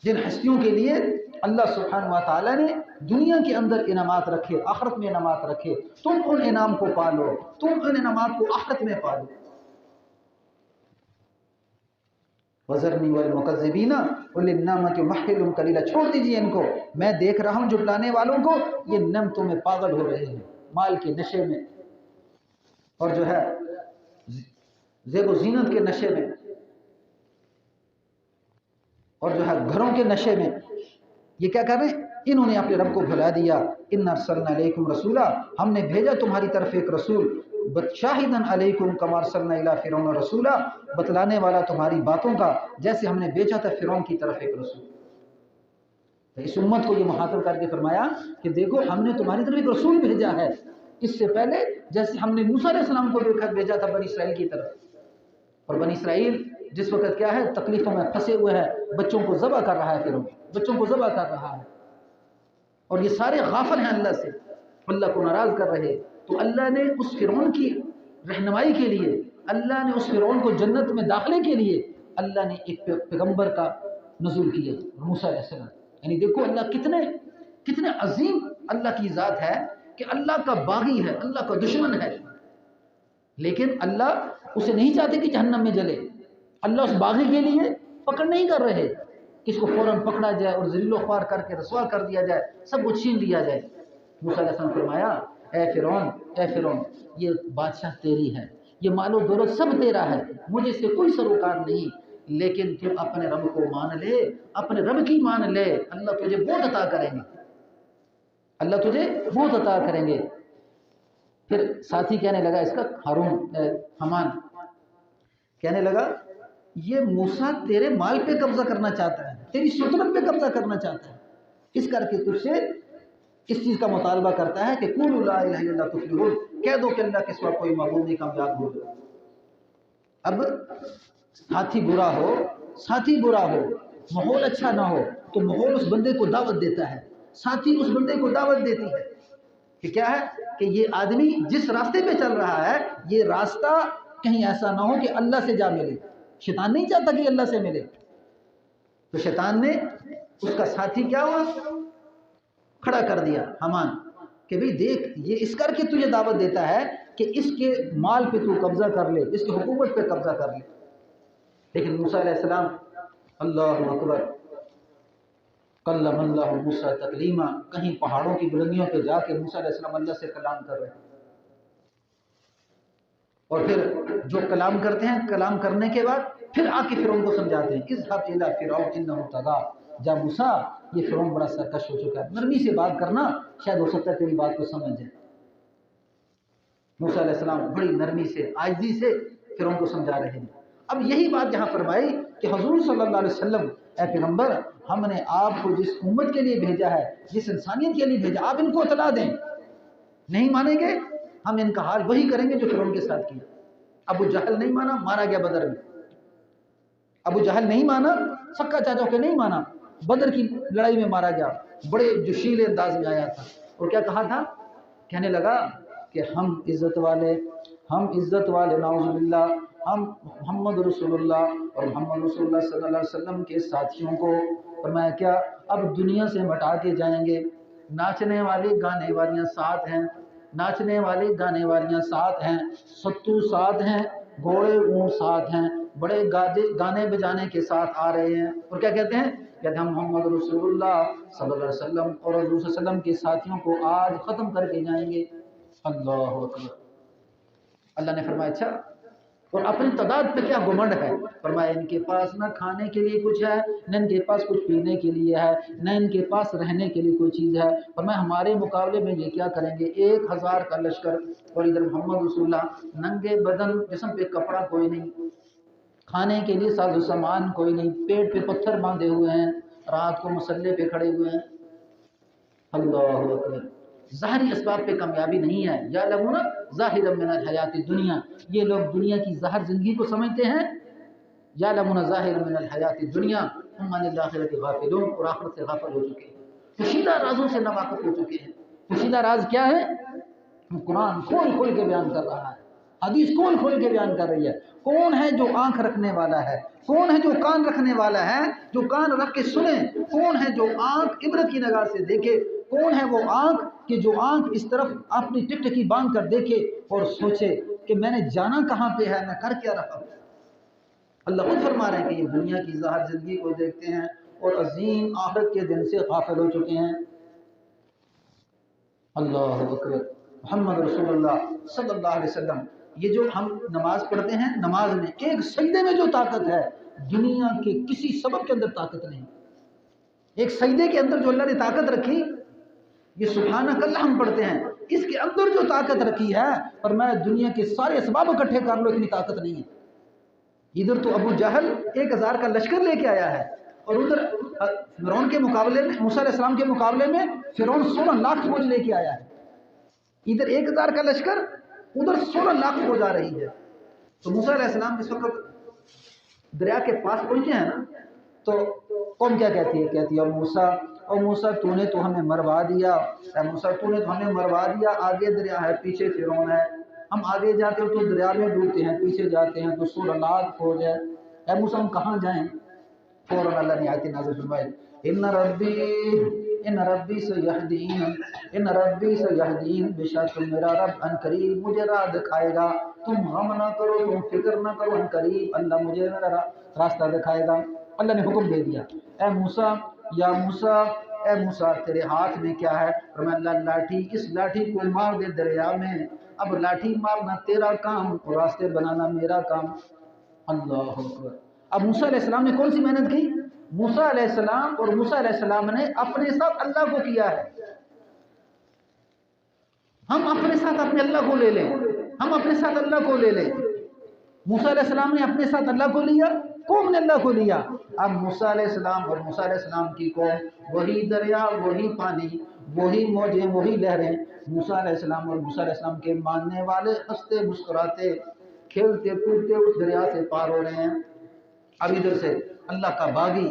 جن ہستیوں کے لیے اللہ سبحانہ و تعالیٰ نے دنیا کے اندر انعامات رکھے، آخرت میں انعامات رکھے، تم ان انعام کو پالو، تم ان انعامات کو آخرت میں پالو۔ وَذَرْنِي وَالْمُكَذِّبِينَ أُولِي النَّعْمَةِ وَمَهِّلْهُمْ قَلِيلًا، چھوڑ دیجیے ان کو، میں دیکھ رہا ہوں جھٹلانے والوں کو، یہ نعمتوں میں پاگل ہو رہے ہیں، مال کے نشے میں، اور جو ہے زیب و زینت کے نشے میں، اور جو ہے گھروں کے نشے میں۔ یہ کیا کر رہے ہیں؟ انہوں نے اپنے رب کو بھلا دیا۔ اِنَّا أَرْسَلْنَا إِلَيْكُمْ رَسُولًا، ہم نے بھیجا تمہاری طرف ایک رسول، شاہدًا علیکم کما ارسلنا الی فرعون رسولا، بتلانے والا تمہاری باتوں کا، جیسے ہم نے بھیجا تھا فرعون کی طرف ایک رسول۔ اس امت کو یہ مخاطب کر کے فرمایا کہ دیکھو ہم نے تمہاری طرف ایک رسول بھیجا ہے، اس سے پہلے جیسے ہم نے موسیٰ علیہ السلام کو بھیجا تھا بنی اسرائیل کی طرف، اور بنی اسرائیل جس وقت کیا ہے تکلیفوں میں پھنسے ہوئے ہیں، بچوں کو ذبح کر رہا ہے، فرعون بچوں کو ذبح کر رہا ہے، اور یہ سارے غافل ہیں اللہ سے، اللہ کو ناراض کر رہے۔ تو اللہ نے اس فرعون کی رہنمائی کے لیے، اللہ نے اس فرعون کو جنت میں داخلے کے لیے اللہ نے ایک پیغمبر کا نزول کیا، موسیٰ علیہ السلام۔ یعنی دیکھو اللہ کتنے عظیم اللہ کی ذات ہے کہ اللہ کا باغی ہے، اللہ کا دشمن ہے، لیکن اللہ اسے نہیں چاہتے کہ جہنم میں جلے۔ اللہ اس باغی کے لیے پکڑ نہیں کر رہے کہ اس کو فوراً پکڑا جائے اور ذلیل و خوار کر کے رسوا کر دیا جائے، سب کو چھین لیا جائے۔ موسیٰ علیہ السلام فرمایا اے فرعون یہ بادشاہ تیری ہے، یہ مال و دولت سب تیرا ہے، مجھے اس سے کوئی سروکار نہیں، لیکن تو اپنے رب کو مان لے، اپنے رب کی مان لے، اللہ تجھے بہت عطا کریں گے، اللہ تجھے بہت عطا کریں گے۔ پھر ساتھی کہنے لگا اس کا حمان کہنے لگا یہ موسیٰ تیرے مال پہ قبضہ کرنا چاہتا ہے، تیری سلطنت پہ قبضہ کرنا چاہتا ہے، اس کر کے تجھ سے اس چیز کا مطالبہ کرتا ہے کہ قولوا لا الہ الا اللہ تفلحون، کہہ دو کہ اللہ کے سوا کوئی معبود نہیں، کامیاب ہو۔ اب ساتھی برا ہو، ماحول اچھا نہ ہو تو ماحول اس بندے کو دعوت دیتا ہے، ساتھی اس بندے کو دعوت دیتی ہے کہ کیا ہے کہ یہ آدمی جس راستے پہ چل رہا ہے یہ راستہ کہیں ایسا نہ ہو کہ اللہ سے جا ملے۔ شیطان نہیں چاہتا کہ اللہ سے ملے، تو شیطان نے اس کا ساتھی کیا ہوا کھڑا کر دیا حمان کہ بھئی دیکھ یہ اس کر کے تجھے دعوت دیتا ہے کہ اس کے مال پہ تو قبضہ کر لے، اس کی حکومت پہ قبضہ کر لے۔ لیکن موسیٰ علیہ السلام، اللہ اکبر، کلم اللہ موسیٰ تکلیما، کہیں پہاڑوں کی بلندیوں پہ جا کے موسیٰ علیہ السلام اللہ سے کلام کر رہے ہیں، اور پھر جو کلام کرتے ہیں کلام کرنے کے بعد پھر آ کے فرعون کو سمجھاتے ہیں اذهب الى فرعون انه طغى، جا موسیٰ یہ فرعون بڑا سرکش ہو چکا ہے، نرمی سے بات کرنا شاید ہو سکتا ہے تیری بات کو سمجھ جائے۔ موسیٰ علیہ السلام بڑی نرمی سے عاجزی سے فرعون کو سمجھا رہے ہیں۔ اب یہی بات یہاں فرمائی کہ حضور صلی اللہ علیہ وسلم اے پیغمبر ہم نے آپ کو جس امت کے لیے بھیجا ہے، جس انسانیت کے لیے بھیجا، آپ ان کو اطلاع دیں، نہیں مانیں گے ہم ان کا حال وہی کریں گے جو فرعون کے ساتھ کیا۔ ابو جہل نہیں مانا، مارا گیا بدر میں۔ ابو جہل نہیں مانا، سکا چاچا کے نہیں مانا، بدر کی لڑائی میں مارا گیا، بڑے جوشیلے انداز میں آیا تھا، اور کیا کہا تھا؟ کہنے لگا کہ ہم عزت والے نعوذ باللہ، ہم محمد رسول اللہ اور محمد رسول اللہ صلی اللہ علیہ وسلم کے ساتھیوں کو فرمایا کیا اب دنیا سے مٹا کے جائیں گے، ناچنے والے گانے والیاں ساتھ ہیں، ناچنے والے گانے والیاں ساتھ ہیں، ستو ساتھ ہیں، گھوڑے اونٹ ساتھ ہیں، بڑے گانے بجانے کے ساتھ آ رہے ہیں، اور کیا کہتے ہیں؟ کہتے ہیں ہم محمد رسول اللہ صلی اللہ علیہ وسلم اور حضور صلی اللہ علیہ وسلم کے ساتھیوں کو آج ختم کر کے جائیں گے۔ اللہ اکبر۔ اللہ نے فرمایا اچھا، اور اپنی تعداد پہ کیا گھمنڈ ہے؟ فرمایا ان کے پاس نہ کھانے کے لیے کچھ ہے، نہ ان کے پاس کچھ پینے کے لیے ہے، نہ ان کے پاس رہنے کے لیے کوئی چیز ہے، فرمایا ہمارے مقابلے میں یہ کیا کریں گے؟ 1000 کا لشکر، اور ادھر محمد رسول اللہ ننگے بدن، جسم پہ کپڑا کوئی نہیں، کھانے کے لیے ساز و سامان کوئی نہیں، پیٹ پہ پتھر باندھے ہوئے ہیں، رات کو مسلح پہ کھڑے ہوئے ہیں۔ اللہ اکبر۔ ظاہری اسباب پہ کامیابی نہیں ہے، یعلمون ظاہرا من الحیات الدنیا، یہ لوگ دنیا کی ظاہر زندگی کو سمجھتے ہیں، یعلمون ظاہرا من الحیات الدنیا ہم عن الاخرۃ غافلون، اور آخرت سے غافل ہو چکے ہیں، پوشیدہ رازوں سے ناواقف ہو چکے ہیں۔ پوشیدہ راز کیا ہے؟ قرآن کھول کھول کے بیان کر رہا ہے حدیث کون کھول کے بیان کر رہی ہے؟ کون ہے جو آنکھ رکھنے والا ہے؟ کون ہے جو کان رکھنے والا ہے؟ جو کان رکھ کے سنے؟ کون ہے جو آنکھ عبرت کی نگاہ سے دیکھے؟ کون ہے وہ آنکھ کہ جو آنکھ اس طرف اپنی ٹکٹکی باندھ کر دیکھے اور سوچے کہ میں نے جانا کہاں پہ ہے، میں کر کیا رہا ہوں؟ اللہ خود فرما رہے ہیں کہ یہ دنیا کی ظاہر زندگی کو دیکھتے ہیں اور عظیم آخرت کے دن سے غافل ہو چکے ہیں۔ اللہ اکبر، محمد رسول اللہ صلی اللہ علیہ وسلم۔ یہ جو ہم نماز پڑھتے ہیں، نماز میں ایک سجدے میں جو طاقت ہے، دنیا کے کسی سبب کے اندر طاقت نہیں۔ ایک سجدے کے اندر جو اللہ نے طاقت رکھی، یہ سبحانک اللہ ہم پڑھتے ہیں، اس کے اندر جو طاقت رکھی ہے، اور میں دنیا کے سارے اسباب اکٹھے کر لو، اتنی طاقت نہیں ہے۔ ادھر تو ابو جہل 1000 کا لشکر لے کے آیا ہے، اور ادھر فرعون کے مقابلے میں، موسیٰ علیہ السلام کے مقابلے میں فرعون 16 لاکھ فوج لے کے آیا ہے۔ ادھر 1000 کا لشکر، ادھر 16 لاکھ فوج آ رہی ہے۔ تو موسیٰ علیہ السلام اس وقت دریا کے پاس پہنچے ہیں نا، تو قوم کیا کہتی ہے؟ کہتی ہے او موسیٰ تو نے تو ہمیں مروا دیا، اے موسیٰ تو نے تو ہمیں مروا دیا، آگے دریا ہے، پیچھے فرعون ہے، ہم آگے جاتے ہو تو دریا میں ڈوبتے ہیں، پیچھے جاتے ہیں تو 16 لاکھ فوج ہے، اے موسیٰ ہم کہاں جائیں؟ فوراً اللہ نے آیت نازل فرمائی، ان ربی سیہدین، ان ربی سیہدین، بے شک میرا رب ان قریب مجھے راہ دکھائے گا، تم غم نہ کرو، تم فکر نہ کرو، ان قریب اللہ مجھے میرا راستہ دکھائے گا۔ اللہ نے حکم دے دیا، اے موسیٰ، یا موسیٰ، اے موسیٰ تیرے ہاتھ میں کیا ہے؟ فرمایا اللہ لاٹھی، اس لاٹھی کو مار دے دریا میں، اب لاٹھی مارنا تیرا کام اور راستے بنانا میرا کام۔ اللہ اکبر۔ اب موسیٰ علیہ السلام نے کون سی محنت کی؟ موسیٰ علیہ السلام اور موسیٰ علیہ السلام نے اپنے ساتھ اللہ کو کیا ہے۔ ہم اپنے ساتھ اپنے اللہ کو لے لیں، ہم اپنے ساتھ اللہ کو لے لیں۔ موسیٰ علیہ السلام نے اپنے ساتھ اللہ کو لیا، قوم نے اللہ کو لیا۔ اب موسیٰ علیہ السلام اور موسیٰ علیہ السلام کی قوم، وہی دریا، وہی پانی، وہی موجیں، وہی لہریں۔ موسیٰ علیہ السلام اور موسیٰ علیہ السلام کے ماننے والے ہنستے مسکراتے کھیلتے کودتے اس دریا سے پار ہو رہے ہیں۔ اب ادھر سے اللہ کا باغی،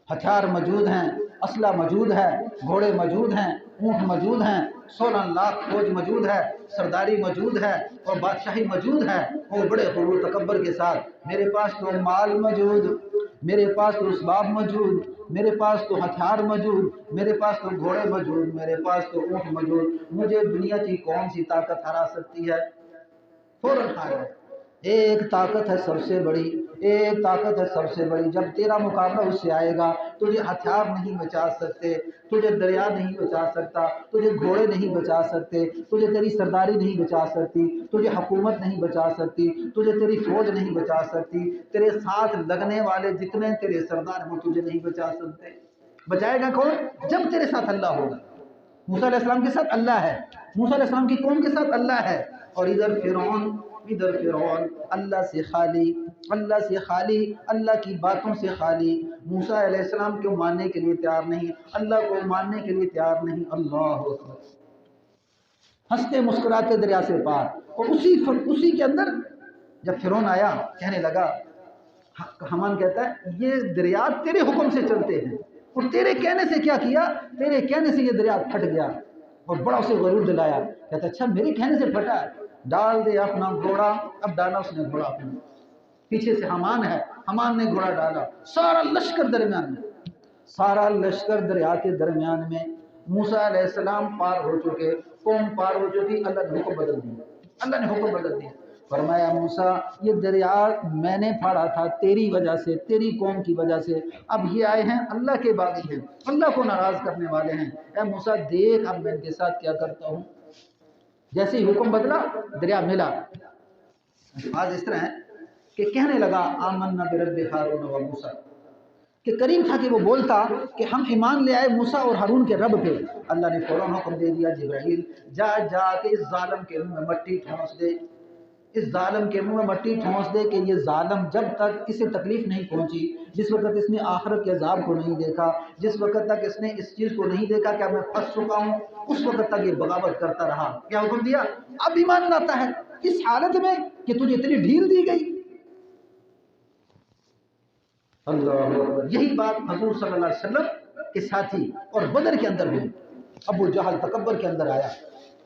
ہتھیار موجود ہیں، اسلحہ موجود ہے، گھوڑے موجود ہیں، اونٹ موجود ہیں، 16 لاکھ فوج موجود ہے، سرداری موجود ہے اور بادشاہی موجود ہے، وہ بڑے غرور تکبر کے ساتھ، میرے پاس تو مال موجود، میرے پاس تو اسباب موجود، میرے پاس تو ہتھیار موجود، میرے پاس تو گھوڑے موجود، میرے پاس تو اونٹ موجود، مجھے دنیا کی کون سی طاقت ہرا سکتی ہے؟ فوراً ہارا۔ ایک طاقت ہے سب سے بڑی، ایک طاقت ہے سب سے بڑی، جب تیرا مقابلہ اس سے آئے گا، تجھے ہتھیار نہیں بچا سکتے، تجھے دریا نہیں بچا سکتا، تجھے گھوڑے نہیں بچا سکتے، تجھے تیری سرداری نہیں بچا سکتی، تجھے حکومت نہیں بچا سکتی، تجھے تیری فوج نہیں بچا سکتی، تیرے ساتھ لگنے والے جتنے تیرے سردار ہیں تجھے نہیں بچا سکتے۔ بچائے گا کون؟ جب تیرے ساتھ اللہ ہوگا۔ موسیٰ علیہ السلام کے ساتھ اللہ ہے، موسیٰ علیہ السلام کی قوم کے ساتھ اللہ ہے، اور ادھر فرعون اللہ سے خالی، اللہ سے خالی، اللہ کی باتوں سے خالی، موسیٰ علیہ السلام کو ماننے کے لیے تیار نہیں، اللہ کو ماننے کے لیے تیار نہیں۔ اللہ اکبر۔ ہنستے مسکراتے دریا سے پار، اور اسی کے اندر جب فرعون آیا کہنے لگا، حمان کہتا ہے یہ دریا تیرے حکم سے چلتے ہیں، اور تیرے کہنے سے کیا کیا؟ تیرے کہنے سے یہ دریا پھٹ گیا، اور بڑا اسے غرور دلایا، کہتا اچھا میرے کہنے سے پھٹا ہے، ڈال دے اپنا گھوڑا۔ اب ڈالا اس نے گھوڑا اپنا، پیچھے سے حمان ہے، حمان نے گھوڑا ڈالا، سارا لشکر درمیان میں، سارا لشکر دریا کے درمیان میں، موسیٰ علیہ السلام پار ہو چکے، قوم پار ہو چکی، اللہ نے حکم بدل دیا، اللہ نے حکم بدل دیا، فرمایا موسیٰ یہ دریا میں نے پھاڑا تھا تیری وجہ سے، تیری قوم کی وجہ سے، اب یہ آئے ہیں اللہ کے باغی ہیں، اللہ کو ناراض کرنے والے ہیں، اے موسیٰ دیکھ اب میں ان کے ساتھ کیا کرتا ہوں۔ جیسے ہی حکم بدلا دریا ملا۔ آج اس طرح ہے کہ کہنے لگا آمنا برب ہارون و موسیٰ، کہ قریب تھا کہ وہ بولتا کہ ہم ایمان لے آئے موسیٰ اور ہارون کے رب پہ۔ اللہ نے فوراً حکم دے دیا جبرائیل جا کے اس ظالم کے منہ میں مٹی ٹھونس دے، اس ظالم کے منہ میں مٹی ٹھونس دے کہ یہ ظالم جب تک اسے تکلیف نہیں پہنچی، جس وقت اس نے آخرت کے عذاب کو نہیں دیکھا، جس وقت تک اس نے اس چیز کو نہیں دیکھا کہ میں پھنس چکا ہوں، اس وقت تک یہ بغاوت کرتا رہا۔ کیا حکم دیا؟ اب ایمان لاتا ہے اس حالت میں کہ تجھے اتنی ڈھیل دی گئی۔ اللہ اکبر۔ یہی بات حضور صلی اللہ علیہ وسلم کے ساتھی اور بدر کے اندر ہوئی۔ ابو جہل تکبر کے اندر آیا،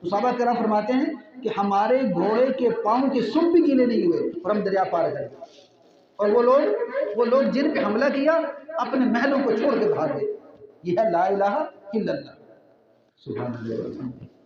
تو صحابہ کرام فرماتے ہیں کہ ہمارے گھوڑے کے پاؤں کے سم بھی گیلے نہیں ہوئے اور ہم دریا پار گئے. اور وہ لوگ جن پہ حملہ کیا اپنے محلوں کو چھوڑ کے بھاگ گئے. یہ ہے لا الہ الا اللہ. سبحان اللہ.